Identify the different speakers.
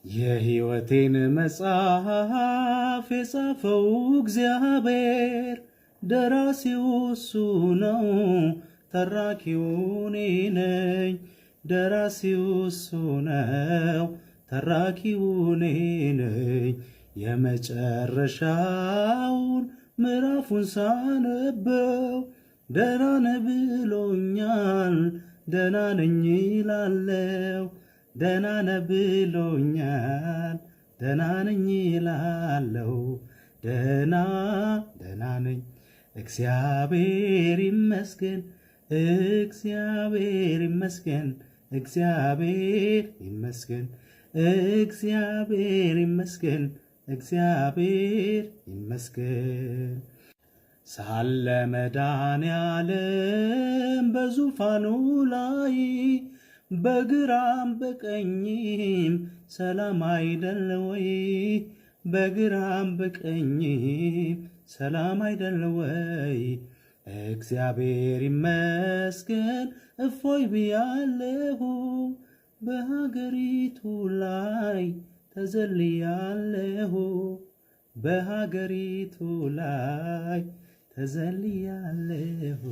Speaker 1: የሕይወቴን መጽሐፍ የጻፈው እግዚአብሔር ደራሲው እሱ ነው፣ ተራኪው እኔ ነኝ። ደራሲው እሱ ነው፣ ተራኪው እኔ ነኝ። የመጨረሻውን ምዕራፉን ሳነበው ደህና ነህ ብሎኛል፣ ደህና ነኝ ይላለው። ደህና ነህ ብሎኛል፣ ደህና ነኝ ይላለው። ደህና ነኝ። እግዚአብሔር ይመስገን፣ እግዚአብሔር ይመስገን፣ እግዚአብሔር ይመስገን፣ እግዚአብሔር ይመስገን፣ እግዚአብሔር ይመስገን። ሳለ መድኃኔዓለም በዙፋኑ ላይ በግራም በቀኝም ሰላም አይደለ ወይ? በግራም በቀኝም ሰላም አይደለ ወይ? እግዚአብሔር ይመስገን እፎይ ብያለሁ፣ በሀገሪቱ ላይ ተዘልያለሁ፣ በሀገሪቱ ላይ ተዘልያለሁ።